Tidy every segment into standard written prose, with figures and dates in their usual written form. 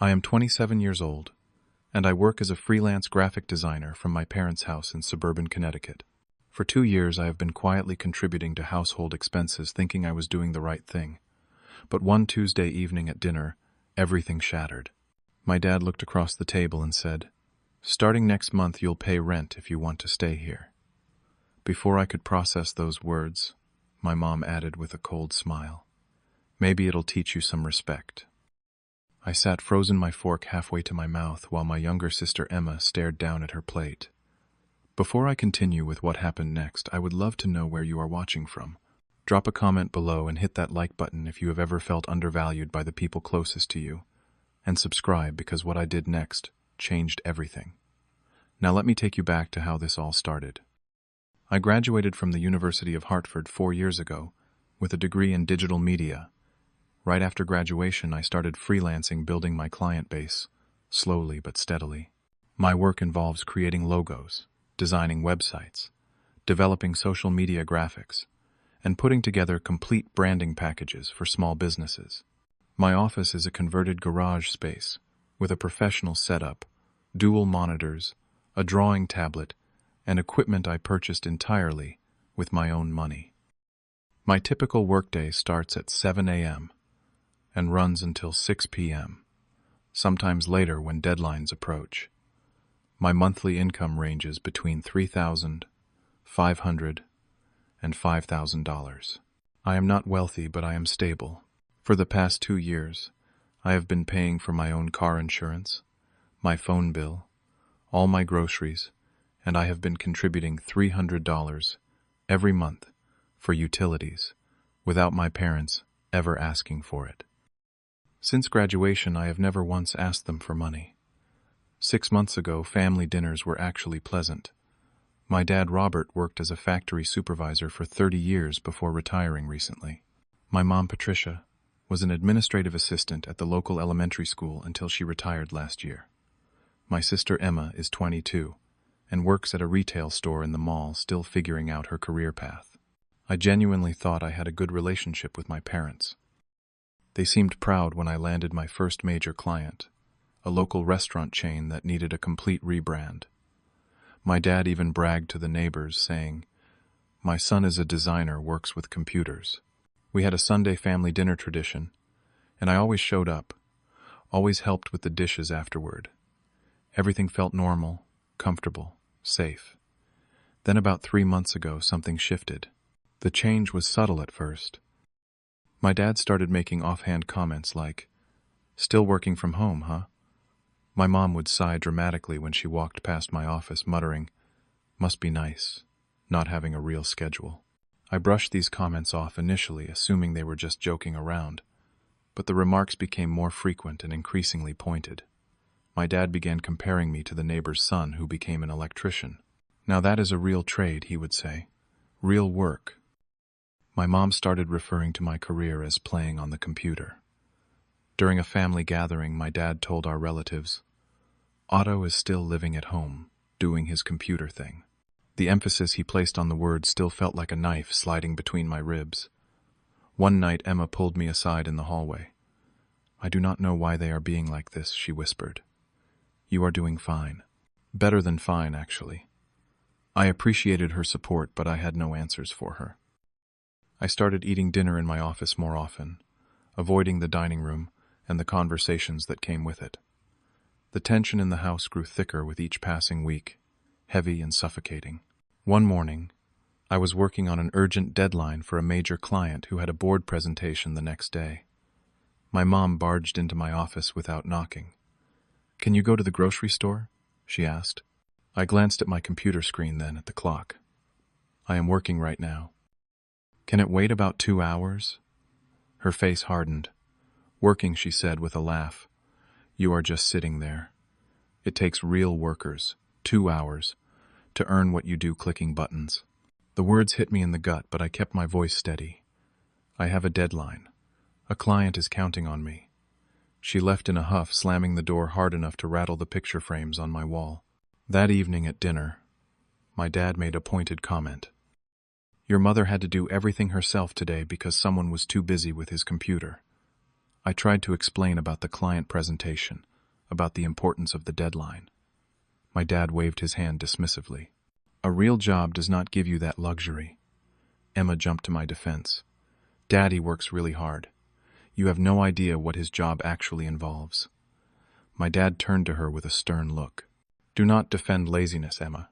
I am 27 years old, and I work as a freelance graphic designer from my parents' house in suburban Connecticut. For 2 years, I have been quietly contributing to household expenses, thinking I was doing the right thing. But one Tuesday evening at dinner, everything shattered. My dad looked across the table and said, "Starting next month, you'll pay rent if you want to stay here." Before I could process those words, my mom added with a cold smile, "Maybe it'll teach you some respect." I sat frozen, my fork halfway to my mouth, while my younger sister Emma stared down at her plate. Before I continue with what happened next, I would love to know where you are watching from. Drop a comment below and hit that like button if you have ever felt undervalued by the people closest to you. And subscribe, because what I did next changed everything. Now let me take you back to how this all started. I graduated from the University of Hartford 4 years ago with a degree in digital media. Right after graduation, I started freelancing, building my client base, slowly but steadily. My work involves creating logos, designing websites, developing social media graphics, and putting together complete branding packages for small businesses. My office is a converted garage space with a professional setup, dual monitors, a drawing tablet, and equipment I purchased entirely with my own money. My typical workday starts at 7 a.m. and runs until 6 p.m., sometimes later when deadlines approach. My monthly income ranges between $3,500 and $5,000. I am not wealthy, but I am stable. For the past 2 years, I have been paying for my own car insurance, my phone bill, all my groceries, and I have been contributing $300 every month for utilities, without my parents ever asking for it. Since graduation, I have never once asked them for money. 6 months ago, family dinners were actually pleasant. My dad, Robert, worked as a factory supervisor for 30 years before retiring recently. My mom, Patricia, was an administrative assistant at the local elementary school until she retired last year. My sister Emma is 22 and works at a retail store in the mall, still figuring out her career path. I genuinely thought I had a good relationship with my parents. They seemed proud when I landed my first major client, a local restaurant chain that needed a complete rebrand. My dad even bragged to the neighbors, saying, "My son is a designer, works with computers." We had a Sunday family dinner tradition, and I always showed up, always helped with the dishes afterward. Everything felt normal, comfortable, safe. Then about 3 months ago, something shifted. The change was subtle at first. My dad started making offhand comments like, "Still working from home, huh?" My mom would sigh dramatically when she walked past my office, muttering, "Must be nice, not having a real schedule." I brushed these comments off initially, assuming they were just joking around, but the remarks became more frequent and increasingly pointed. My dad began comparing me to the neighbor's son who became an electrician. "Now that is a real trade," he would say. "Real work." My mom started referring to my career as playing on the computer. During a family gathering, my dad told our relatives, "Otto is still living at home, doing his computer thing." The emphasis he placed on the word still felt like a knife sliding between my ribs. One night, Emma pulled me aside in the hallway. "I do not know why they are being like this," she whispered. "You are doing fine. Better than fine, actually." I appreciated her support, but I had no answers for her. I started eating dinner in my office more often, avoiding the dining room and the conversations that came with it. The tension in the house grew thicker with each passing week, heavy and suffocating. One morning, I was working on an urgent deadline for a major client who had a board presentation the next day. My mom barged into my office without knocking. "Can you go to the grocery store?" she asked. I glanced at my computer screen, then at the clock. "I am working right now." "Can it wait about 2 hours?" Her face hardened. "Working," she said with a laugh. "You are just sitting there. It takes real workers, 2 hours, to earn what you do clicking buttons." The words hit me in the gut, but I kept my voice steady. "I have a deadline. A client is counting on me." She left in a huff, slamming the door hard enough to rattle the picture frames on my wall. That evening at dinner, my dad made a pointed comment. "Your mother had to do everything herself today because someone was too busy with his computer." I tried to explain about the client presentation, about the importance of the deadline. My dad waved his hand dismissively. A real job does not give you that luxury. Emma jumped to my defense. Daddy works really hard. You have no idea what his job actually involves. My dad turned to her with a stern look. Do not defend laziness, Emma.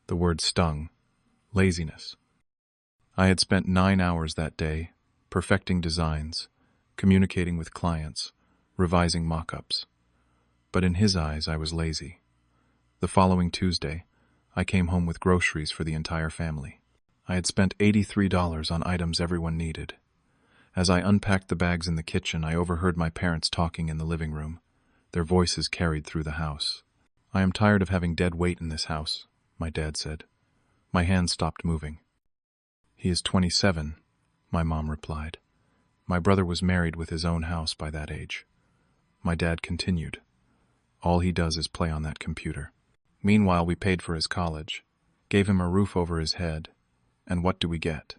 The word stung. Laziness. I had spent 9 hours that day, perfecting designs, communicating with clients, revising mock-ups. But in his eyes, I was lazy. The following Tuesday, I came home with groceries for the entire family. I had spent $83 on items everyone needed. As I unpacked the bags in the kitchen, I overheard my parents talking in the living room. Their voices carried through the house. I am tired of having dead weight in this house, my dad said. My hand stopped moving. He is 27, my mom replied. My brother was married with his own house by that age. My dad continued. All he does is play on that computer. Meanwhile, we paid for his college, gave him a roof over his head, and what do we get?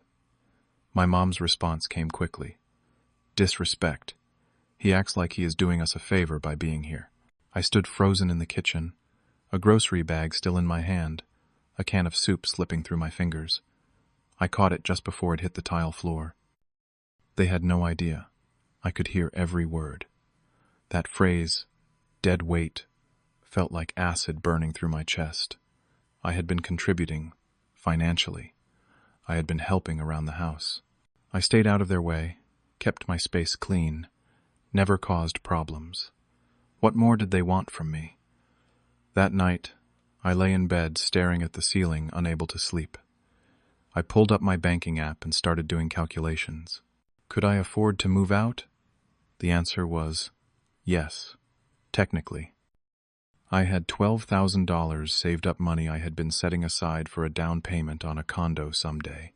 My mom's response came quickly. Disrespect. He acts like he is doing us a favor by being here. I stood frozen in the kitchen, a grocery bag still in my hand, a can of soup slipping through my fingers. I caught it just before it hit the tile floor. They had no idea. I could hear every word. That phrase, dead weight, felt like acid burning through my chest. I had been contributing, financially. I had been helping around the house. I stayed out of their way, kept my space clean, never caused problems. What more did they want from me? That night, I lay in bed staring at the ceiling, unable to sleep. I pulled up my banking app and started doing calculations. Could I afford to move out? The answer was yes, technically. I had $12,000 saved up, money I had been setting aside for a down payment on a condo someday.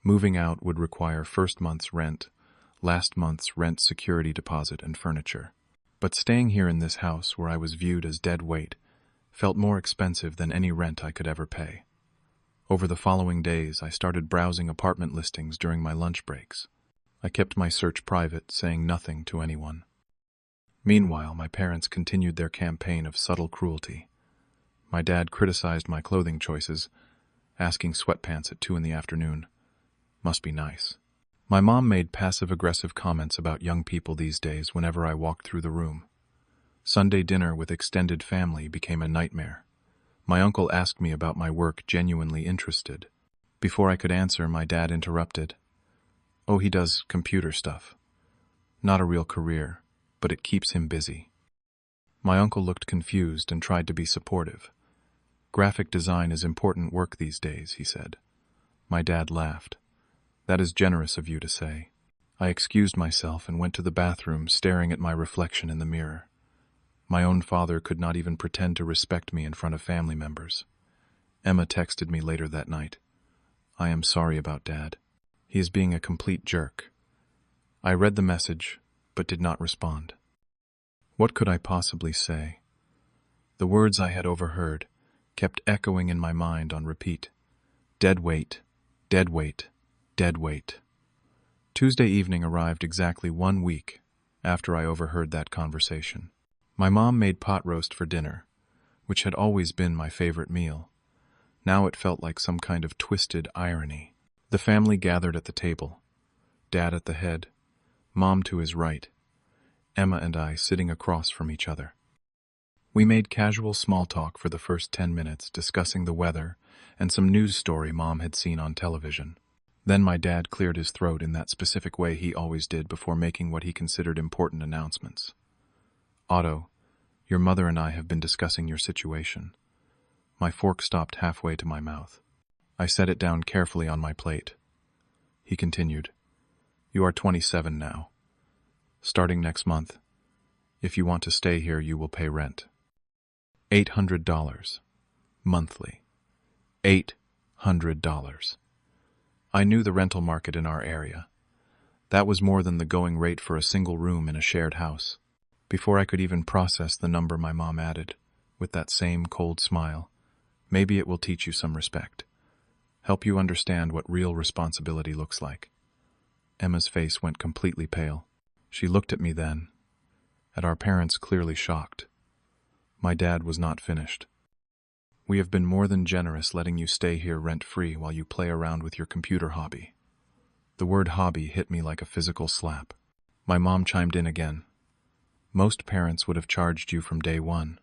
Moving out would require first month's rent, last month's rent, security deposit, and furniture. But staying here in this house, where I was viewed as dead weight, felt more expensive than any rent I could ever pay. Over the following days, I started browsing apartment listings during my lunch breaks. I kept my search private, saying nothing to anyone. Meanwhile, my parents continued their campaign of subtle cruelty. My dad criticized my clothing choices, asking sweatpants at 2 in the afternoon. Must be nice. My mom made passive-aggressive comments about young people these days whenever I walked through the room. Sunday dinner with extended family became a nightmare. My uncle asked me about my work, genuinely interested. Before I could answer, my dad interrupted. Oh, he does computer stuff. Not a real career, but it keeps him busy. My uncle looked confused and tried to be supportive. Graphic design is important work these days, he said. My dad laughed. That is generous of you to say. I excused myself and went to the bathroom, staring at my reflection in the mirror. My own father could not even pretend to respect me in front of family members. Emma texted me later that night. I am sorry about Dad. He is being a complete jerk. I read the message, but did not respond. What could I possibly say? The words I had overheard kept echoing in my mind on repeat. Dead weight, dead weight, dead weight. Tuesday evening arrived exactly 1 week after I overheard that conversation. My mom made pot roast for dinner, which had always been my favorite meal. Now it felt like some kind of twisted irony. The family gathered at the table, Dad at the head, Mom to his right, Emma and I sitting across from each other. We made casual small talk for the first 10 minutes, discussing the weather and some news story Mom had seen on television. Then my dad cleared his throat in that specific way he always did before making what he considered important announcements. Otto, your mother and I have been discussing your situation. My fork stopped halfway to my mouth. I set it down carefully on my plate. He continued, You are 27 now. Starting next month, if you want to stay here, you will pay rent. $800 monthly. $800. I knew the rental market in our area. That was more than the going rate for a single room in a shared house. Before I could even process the number, my mom added, with that same cold smile, maybe it will teach you some respect. Help you understand what real responsibility looks like. Emma's face went completely pale. She looked at me then, at our parents clearly shocked. My dad was not finished. "We have been more than generous letting you stay here rent-free while you play around with your computer hobby." The word hobby hit me like a physical slap. My mom chimed in again. "Most parents would have charged you from day one.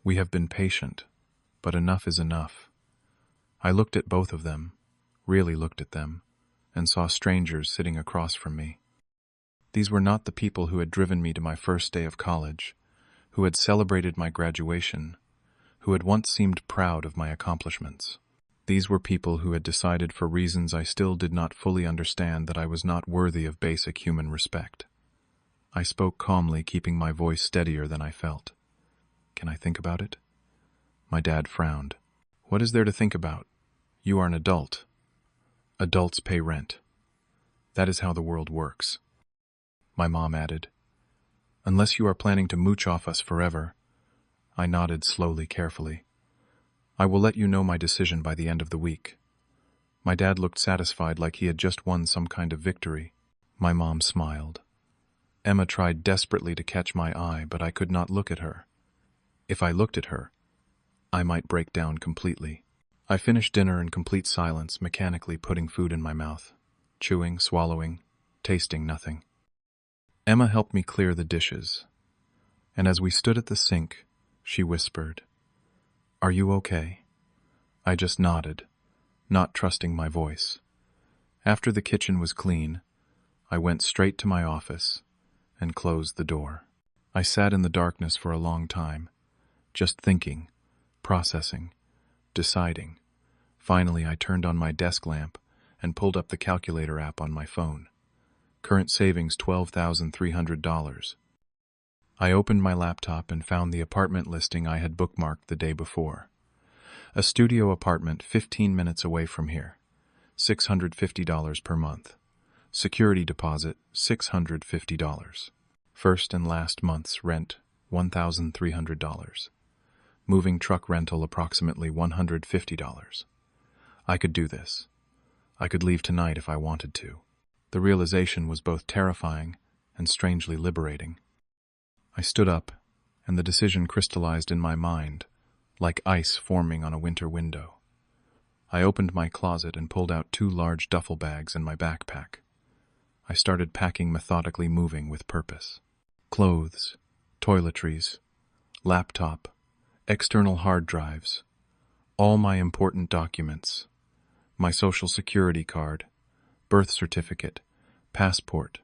We have been patient, but enough is enough." I looked at both of them, really looked at them, and saw strangers sitting across from me. These were not the people who had driven me to my first day of college, who had celebrated my graduation, who had once seemed proud of my accomplishments. These were people who had decided for reasons I still did not fully understand that I was not worthy of basic human respect. I spoke calmly, keeping my voice steadier than I felt. "Can I think about it?" My dad frowned. "What is there to think about? You are an adult. Adults pay rent. That is how the world works." My mom added, "Unless you are planning to mooch off us forever." I nodded slowly, carefully. "I will let you know my decision by the end of the week." My dad looked satisfied, like he had just won some kind of victory. My mom smiled. Emma tried desperately to catch my eye, but I could not look at her. If I looked at her, I might break down completely. I finished dinner in complete silence, mechanically putting food in my mouth, chewing, swallowing, tasting nothing. Emma helped me clear the dishes, and as we stood at the sink, she whispered, "Are you okay?" I just nodded, not trusting my voice. After the kitchen was clean, I went straight to my office and closed the door. I sat in the darkness for a long time, just thinking, processing, deciding. Finally, I turned on my desk lamp and pulled up the calculator app on my phone. Current savings $12,300. I opened my laptop and found the apartment listing I had bookmarked the day before. A studio apartment 15 minutes away from here. $650 per month. Security deposit $650. First and last month's rent $1,300. Moving truck rental approximately $150. I could do this. I could leave tonight if I wanted to. The realization was both terrifying and strangely liberating. I stood up, and the decision crystallized in my mind, like ice forming on a winter window. I opened my closet and pulled out 2 large duffel bags and my backpack. I started packing, methodically, moving with purpose. Clothes, toiletries, laptop, external hard drives, all my important documents, my social security card, birth certificate, passport.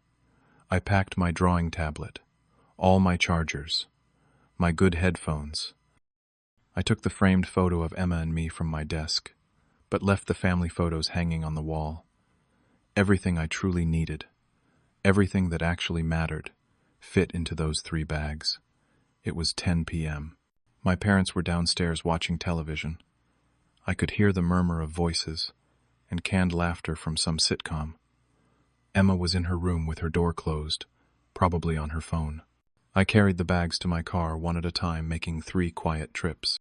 I packed my drawing tablet, all my chargers, my good headphones. I took the framed photo of Emma and me from my desk, but left the family photos hanging on the wall. Everything I truly needed, everything that actually mattered, fit into those 3 bags. It was 10 p.m. My parents were downstairs watching television. I could hear the murmur of voices and canned laughter from some sitcom. Emma was in her room with her door closed, probably on her phone. I carried the bags to my car one at a time, making 3 quiet trips.